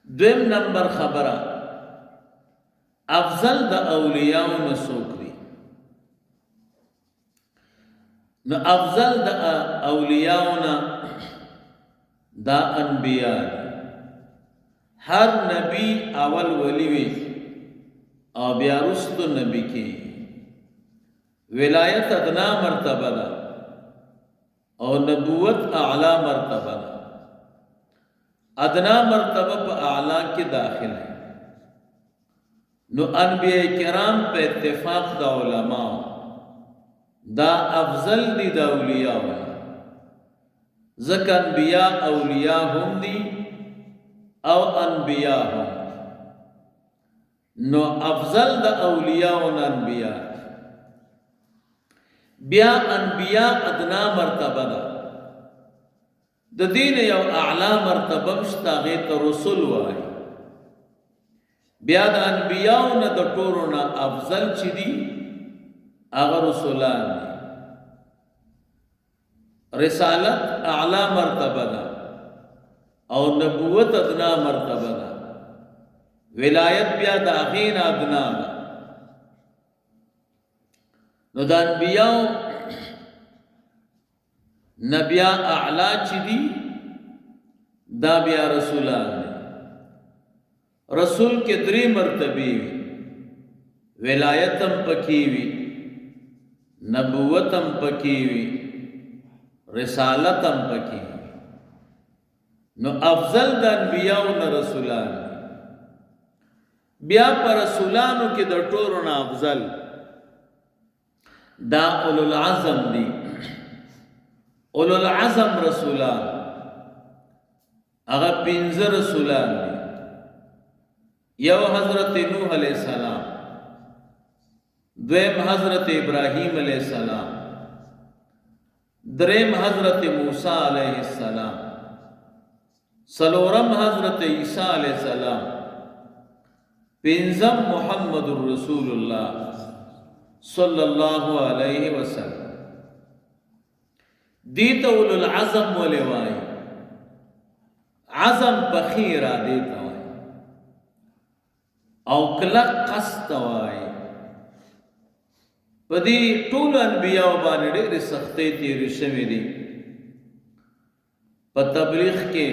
دویم نمبر خبره افضل د اولیاء نسوک دی. نو افضل د اولیاء دا انبیاء دی. هر نبی اول ولی وی او بیا رستو نبی کی. ولایت ادنا مرتبه ده او نبوت اعلی مرتبه ده. ادنا مرتبه په اعلی کې داخل ہے. نو انبیاء کرام په اتفاق د علماء دا افضل دی د اولیاء. ځکه انبیاء اولیاء هم دی او انبیاء هم. نو افضل د اولیاء و انبیاء. بیا انبیاء ادنا مرتبه ده. د دین یو اعلی مرتبه مشتا غیت رسول وای. بیا د انبیاء نه د ټولو نه افضل چي دي هغه رسولان دي. رسالت اعلی مرتبه ده او نبوت ادنا مرتبه ده. ولایت بیا د اغین ادنا ده. نو د انبیاء نبیا اعلی چی دی دا بیا رسولان دی. رسول کے دری مرتبی وی. ولایتم پکی وی، نبوتم پکی وی، رسالتم پکی وی. نو افضل د انبیاء و رسولان دی. بیا پر رسولانو کې د ټولو نه افضل دا اولو العزم دی. اولو العزم رسولان اغا پینزه رسولان دی. یو حضرت نوح علیہ السلام، دویم حضرت ابراہیم علیہ السلام، دریم حضرت موسیٰ علیہ السلام، سلورم حضرت عیسیٰ علیہ السلام، پینزم محمد الرسول اللہ صلی اللہ علیہ وسلم. دیتا اولو العزم ولوائی. عزم بخیرہ دیتا وائی او کلق قصد وائی. پدی طول انبیاء بانی دیر سختی تیری شمی دی. پا تبلیغ کے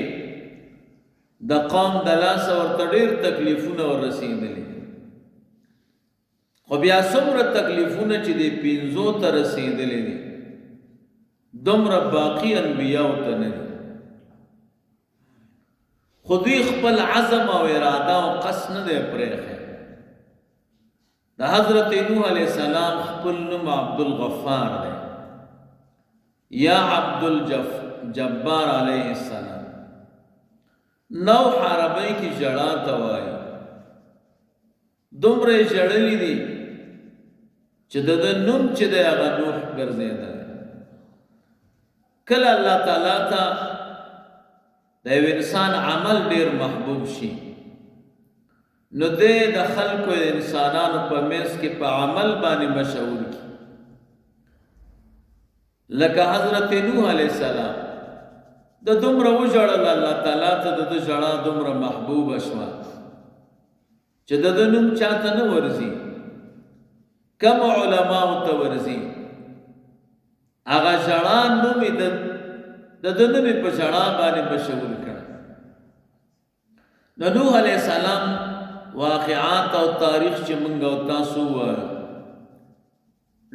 دا قوم دلاسا ورطا دیر تکلیفون ور رسیدلی. خو بیا څومره تکلیفونه چې دی پینزو ته رسیدلی دي دومره باقی انبیاء ته نه دي. خو دوی خپل عزم او اراده او قصد نه دی پرېښی. د حضرت نوح علیہ السلام خپل نوم عبدالغفار دی یا عبدالجبار علیہ السلام. نوح عربی کی جڑا ته وایي. دومره جړلی دي چې د نوم چې د هغه نوح ګرځېدل. کله الله تعالی ته د یو انسان عمل ډیر محبوب شي نو د خلکو انسانانو په منځ کې په عمل باندې مشهور کی. لکه حضرت نوح علیہ السلام د دومره وژړل الله تعالی ته د ژړا دومره محبوب شوه چې د نوم چاته نه ورځي. کم علماء ته ورځي هغه ژړا نوم د نوم په ژړا باندې مشهور کړ. نو نوح علیہ السلام واقعات او تاریخ چې مونږ او تاسو وایو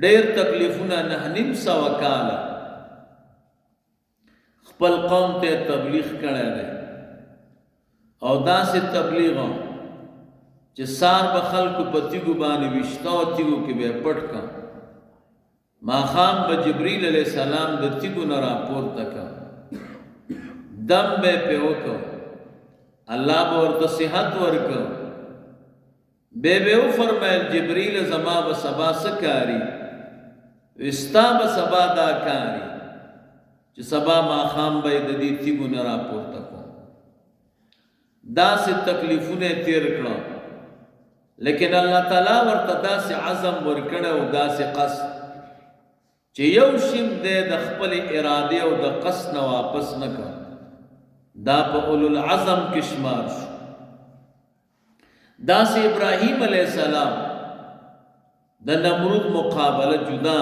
ډېر تکلیفونه 9.5 کاله خپل قوم ته تبلیغ کړی دی او داسې تبلیغ چې سار به خلکو په تیږو باندې ویشته او تیږو کې به پټ کا. ماښام به جبریل علیہ السلام د تیږو نه راپورته کا دم به پې وکړ. الله به ورته صحت ورکړ. به وفرمایل جبریل زما به سبا څه کاري؟ ستا به سبا دا کاري چې سبا ماښام به یې د دې تیږو نه راپورته کړم. داسې تکلیفونه تیر کړم لیکن اللہ تعالی ورته داسې عزم ورکړی او داسې قصد چې یو شیم دی د خپل اراده او د قصد نه واپس نه کړ. دا په اولو العزم کې شمار شو. داسې ابراهیم علیہ السلام د نمرود مقابله جدا،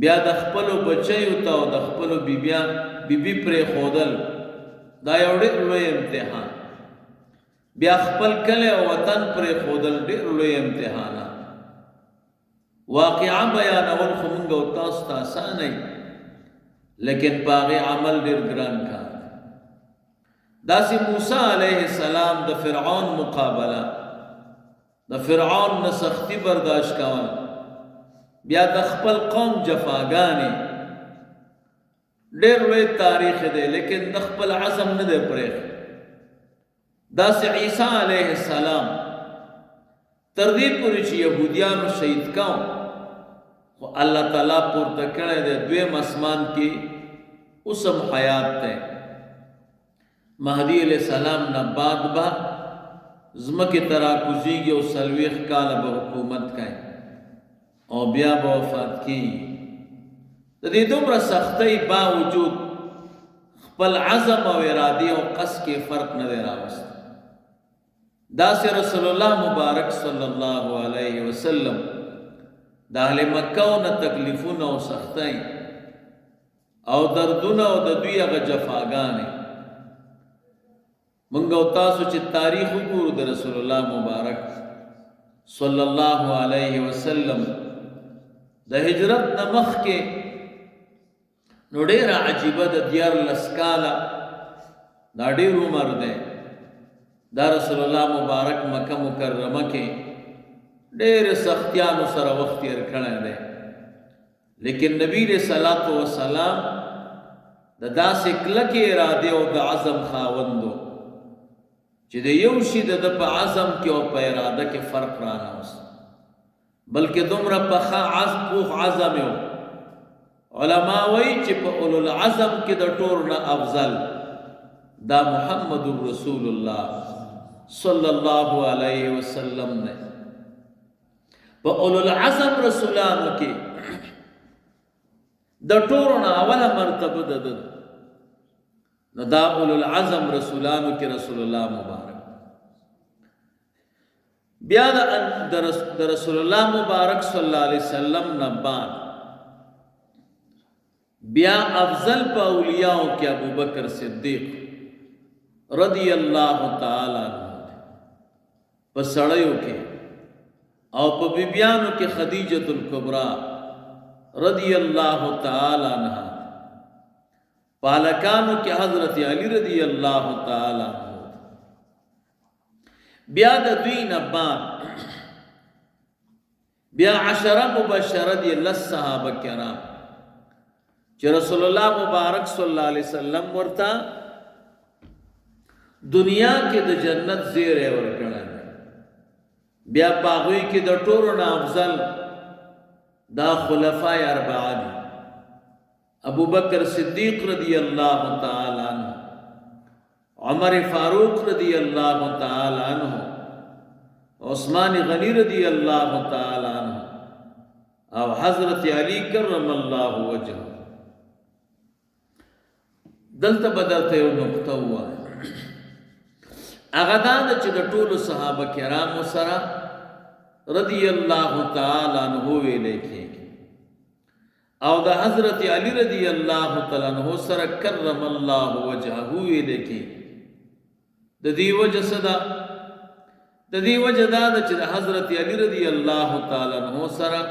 بیا د خپلو بچیو ته او د خپلو بیبي پرې خودل، دا یو ډېر لوی امتحان. بیا خپل کلی او وطن پرې خودل ډېر لوی امتحانات. واقعا بیانول خو موږ او تاسو ته اسانه وي، لیکن په هغې عمل ډېر ګران کار. داسې موسی علیه السلام د فرعون مقابله، د فرعون نه سختی برداشت کول، بیا د خپل قوم جفاګانې، ډېر لوی تاریخ دی، لیکن د خپل عزم نه دی پرېښی. داسې عیسی علیه السلام تر دې پورې چې یهودیانو شهید کاو، خو الله تعالی پورته کړی دی دویم اسمان کې، اوس هم حیات دی. مهدی علیہ السلام نه بعد به ځمکې ته راکوزېږي او 40 کاله به حکومت کوي او بیا به وفات کېږي. د دې دومره سختۍ باوجود خپل عزم او ارادې او قصد کې فرق نه دی راوستی. داسې رسول الله مبارک صلی الله علیه وسلم د اهل مکه نه تکلیفونه او سختۍ او دردونه او د دوی هغه جفاګانې، موږ او تاسو چې تاریخ وګورو د رسول الله مبارک صلی الله علیه وسلم د هجرت نه مخکې، نو ډېره عجیبه د 14 کاله، دا ډېر عمر دی. دا رسول الله مبارک مکه مکرمه کې ډېرې سختیانو سره وخت تېر کړی دی، لیکن نبی علیہ الصلوۃ والسلام د داسې کلکې ارادې او د عزم خاوندو چې د یو شي د په عزم کې او په اراده کې فرق رانهوست، بلکې دومره پخه پوخ عزم یو. علما وایي چې په اولو العزم کې د ټولو نه افضل دا محمد رسول الله صلی الله علیه وسلم دی. په اولو العزم رسولانو کې د ټولو نه اوله مرتبه ده، نو دا اولو العزم رسولانو کې رسول الله مبارک. بیا د رسول الله مبارک صلی الله علیه وسلم نه بعد بیا افضل په اولیاءو کې ابوبکر صدیق رضی الله تعالی عنہ، په سړیو کې او په بیبیانو کې خدیجة الکبری رضی الله تعالی عنها، پالکانو کې حضرت علی رضی الله تعالی عنہ. بیا د دوی نه بعد بیا 10 مبشره دي 10 صحابه کرام چې رسول الله مبارک صلی الله علیه وسلم ورته دنیا کې د جنت زیری ورکړی. بیا پاغوی کې د ټولو نه افضل دا خلفای 4 دي، ابو بکر صدیق رضی اللہ تعالی عنہ، عمر فاروق رضی اللہ تعالی عنہ، عثمان غنی رضی اللہ تعالی عنہ، او حضرت علی کرم اللہ وجہ. دلته بدلته یو نقطه ووایه، هغه دا ده چې د ټولو صحابه کرامو سره رضی الله تعالی عنہ ویلی کېږي، او د حضرت علی رضی الله تعالی عنہ سره کرم الله وجهه ویلی کېږي. د دې وجه څه ده؟ د دې وجه دا ده چې د حضرت علی رضی الله تعالی عنہ سره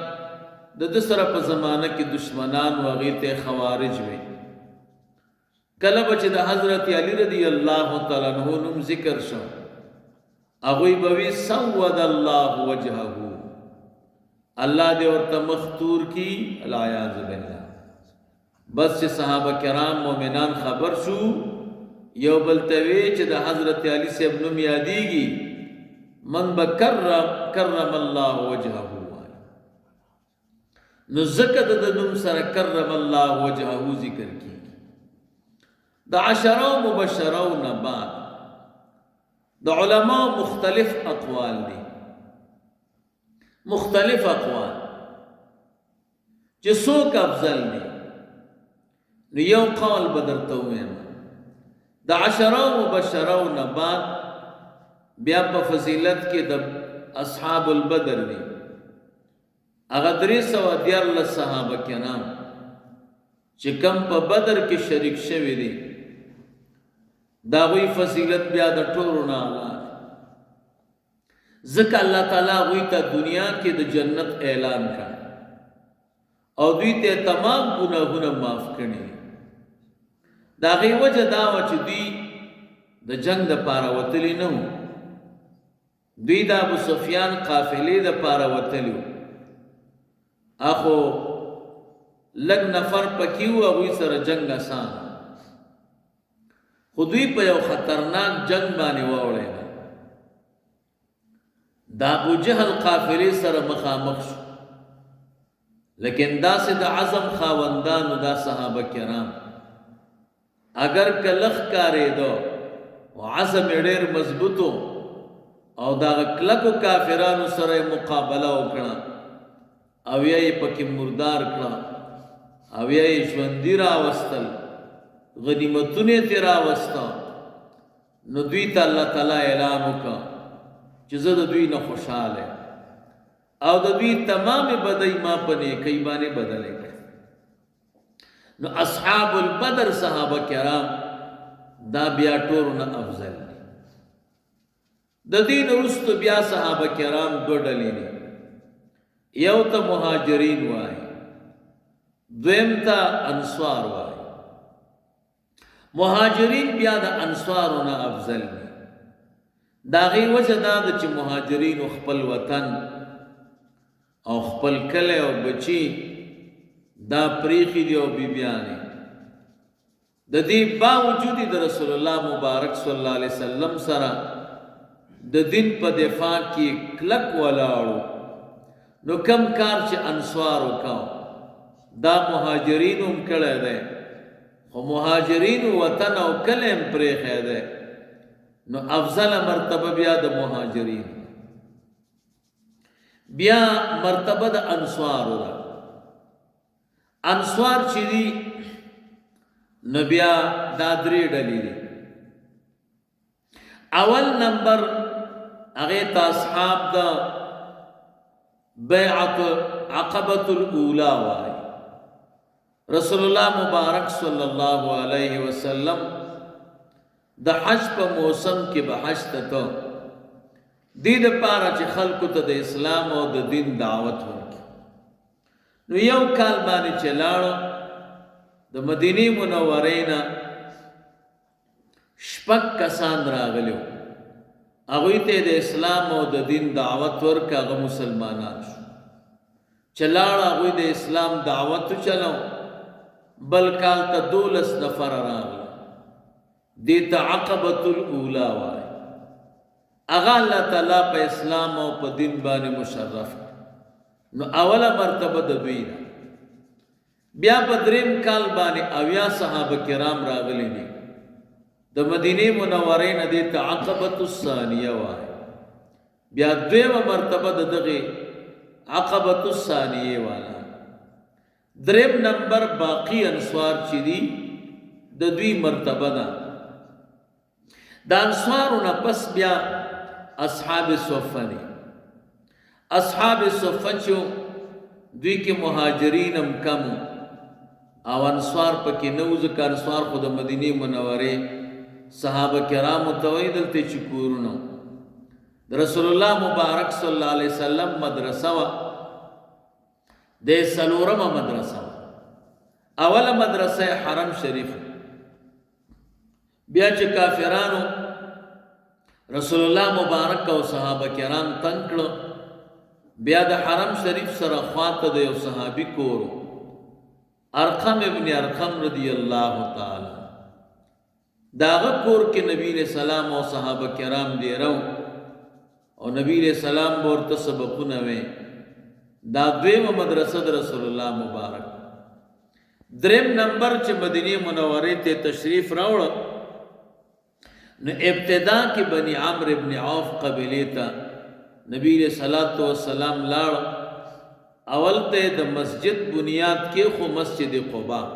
د ده سره په زمانه کې دشمنان و هغې ته خوارج وي. کله به چې د حضرت علی رضی الله تعالی عنہ نوم ذکر شو، هغوی به وي سود الله وجهه، الله دې ورته مختور کی، العیاذ بالله. بس چې صحابه کرام مؤمنان خبر شو، یو بل ته وی چې د حضرت علی صاحب نوم یادېږي، من به کرم الله وجهه وایي، نو ځکه د نوم سره کرم الله وجهه ذکر کی. د 10 مبشرو نه بعد د علماء مختلف اقوال دي، مختلف اقوال چې څوک افضل دي. نو یو قول به درته ووایم، د 10 مبشرو نه بعد بیا په فضیلت کې د اصحاب البدر دي هغه 314 صحابه کرام چې کم په بدر کې شریک شوي دي دا غوی فضیلت بیا د ټولو نه اعلی ځکه الله تعالی غوی ته دنیا کې د جنت اعلان کړ او دوی ته تمام ګناهونه معاف کړي دا غي وجه دا و چې دوی د جنگ د پاره وتلی نه دوی د ابو سفیان قافلې د پاره وتلی اخو لګ نفر پکیو هغه سره جنگ آسان خو دوی په یو خطرناک جنگ باندې واوړل دا ابو جهل قافلې سره مخامخ شو لیکن دا سے دا عزم خاوندانو دا صحابه کرام اگر کلخ کاری دو و عزم ډیر مضبوطو او دا کلکو کافرانو سره مقابله وکړه او یې پکې مردار کړه او یې ژوندی راوستل غنیمتونه تی راوستا نو دوی ته الله تعالی اعلان وکړه چې زه د دوی نه خوشاله او د دوی تمام بدای ما پنه کوي باندې بدلې نو اصحاب البدر صحابه کرام دا بیا ټورونه افضل دي د دین وروسته بیا صحابه کرام دوه ډلې دي یو ته مهاجرین وای دویم ته انصار وای مهاجرین بیا د انصارونه افضل دي دا غي وجه دا چې مهاجرین خپل وطن او خپل کله او بچی دا پریخي دی او بیبیانه د دې باوجود د رسول الله مبارک صلی الله علیه وسلم سره د دین په دفاع کې کلک ولاړو نو کم کار چې انصار وکاو دا مهاجرین هم کړه ده خو مهاجرین وطن او کلم پریخه ده نو افضل مرتبه بیا د مهاجرین بیا مرتبه د انصار ده انصار چې دي نو بیا دا درې ډلې دي اول نمبر هغه ته اصحاب د بیعت عقبۃ الاولی وای رسول الله مبارک صلی الله علیه وسلم د حج په موسم کې به حج ته دې د پاره چې خلکو ته د اسلام او د دین دعوت ورکړي نو یو کال باندې چلاړو د مدینه منورې نه شپږ کسان راغلو هغه ته د اسلام او د دین دعوت ورکړه مسلمانان شو چلاړ هغه د اسلام دعوت چلو بل کال ته 12 نفر راغله دې ته عقبۃ الاولی وای اغا الله تعالی په اسلام او په دین باندې مشرف نو اوله مرتبه د دوی بیا په دریم کال باندې اویا صحابه کرام راغلي دي د مدینه منورې نه دي ته عقبۃ الثانیه وای بیا دویمه مرتبه د دغه عقبۃ الثانیه والا دریم نمبر باقی انصار چې دي د دوی مرتبه ده د انصارونه پس بیا اصحاب صفه دي اصحاب صفه چې دوی کې مهاجرین هم کم او انصار پکې نو ځکه انصار خو د مدینه منورې صحابه کرام توحید ته چکورونو رسول الله مبارک صلی الله علیه وسلم مدرسه وا د سلورمه مدرسه اوله مدرسه حرم شریف بیا چې کافرانو رسول الله مبارک او صحابه کرام تنکړو بیا د حرم شریف سره خواته د یو صحابي کور ارقم ابن ارقم رضی الله تعالی داغه کور کې نبی علیہ السلام او صحابه کرام دی رو او نبی علیہ السلام ورته سبقونه وې دا دویمه مدرسه د رسول الله مبارک دریم نمبر چې مدینه منورې ته تشریف راوړ نو ابتدا کې بنی عمرو ابن عوف قبیله ته نبی علیہ الصلوۃ والسلام لاړ اول ته د مسجد بنیاد کې خو مسجد قباء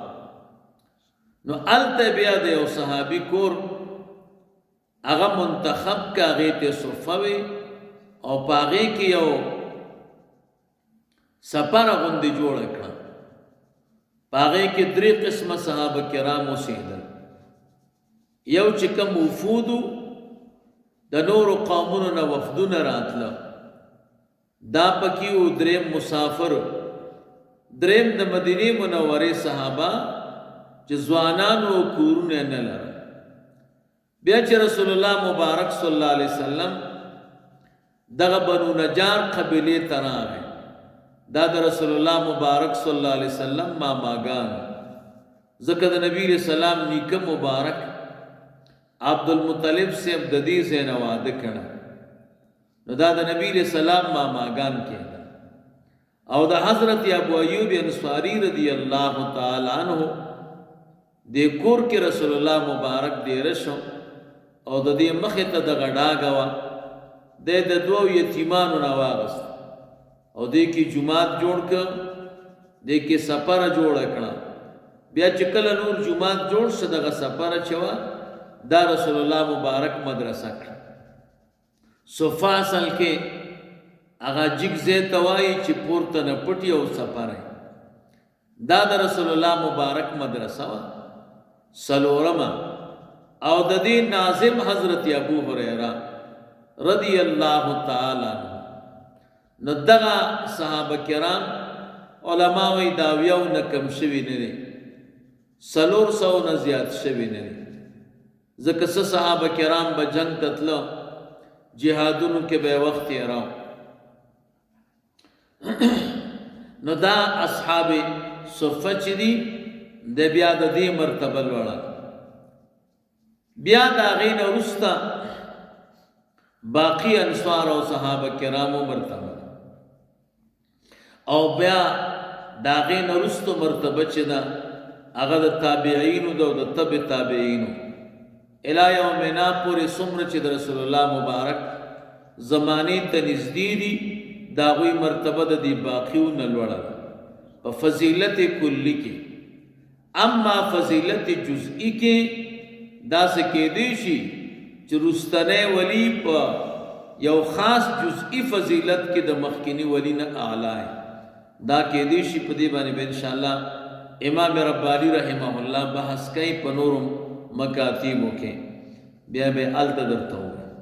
نو الته بیا د یو صحابي کور هغه منتخب کا هغې ته صفه وي او په هغې کې یو سپره غوندې جوړه کړه، په هغې کې 3 قسمه صحابه کرام اوسېدل. یو چې کوم وفودو د نورو قومونو نه وفدونه راتله دا پکې و، 3 مسافر، 3 د مدینې منورې صحابه چې ځوانانو او کورونه نه لرل. بیا چې رسول الله مبارک صلی الله علیه وسلم دغه بنو نجار قبیلې ته راغی، دا د رسول الله مبارک صلی الله علیه وسلم ماماګان، ځکه د نبی علیہ السلام نیکه مبارک عبدالمطلب صاحب د دې ځای نه واده کړه، نو دا د نبی علیہ السلام ماماګان کېدل. او د حضرت ابو ایوب انصاری رضی الله تعالی عنہ د کور کې رسول الله مبارک ډېره شو او د دې مخې ته دغه ډاګه وه، دی د 2 یتیمانو نه واغست او دې کې جومات جوړ کړ، دې کې سپره جوړه کړه. بیا چې کله نور جومات جوړ شو دغه سپره چې وه دا رسول الله مبارک مدرسه کړه. صفه اصل کې هغه جګ ځای ته وایي چې پورته نه پټي او سپره، دا د رسول الله مبارک مدرسه وه. څلورمه او د دې ناظم حضرت ابو هريره رضی الله تعالی عنہ. نو دغه صحابه کرام علما وی دا یو نه کم شوي نه دي، 400 نه زیات شوي نه دي، ځکه څه صحابه کرام به جنگ ته تلو، جهادونو کې به وخت یې راو. نو دا اصحاب صفه چې دي د بیا د دې مرتبه لوړه. بیا د هغې نه وروسته باقی انصار او صحابه کرامو مرتبه، او بیا د هغې نه وروسته مرتبه چې ده هغه د تابعینو ده او د تبع تابعینو الی یومنا پورې څومره چې د رسول الله مبارک زمانې ته نږدې دي د هغوی مرتبه د دې باقیو نه لوړه ده په فضیلت کلي کې. اما فضیلت جزئی کې داسې کېدی شي چې رستنی ولی په یو خاص جزئی فضیلت کې د مخکینی ولی نه اعلی دا کېدی شي. په دې باندې به انشاءالله امام ربانی رحمه الله بحث کوي په نورو مکاتیبو کې، بیا به هلته درته ووایي.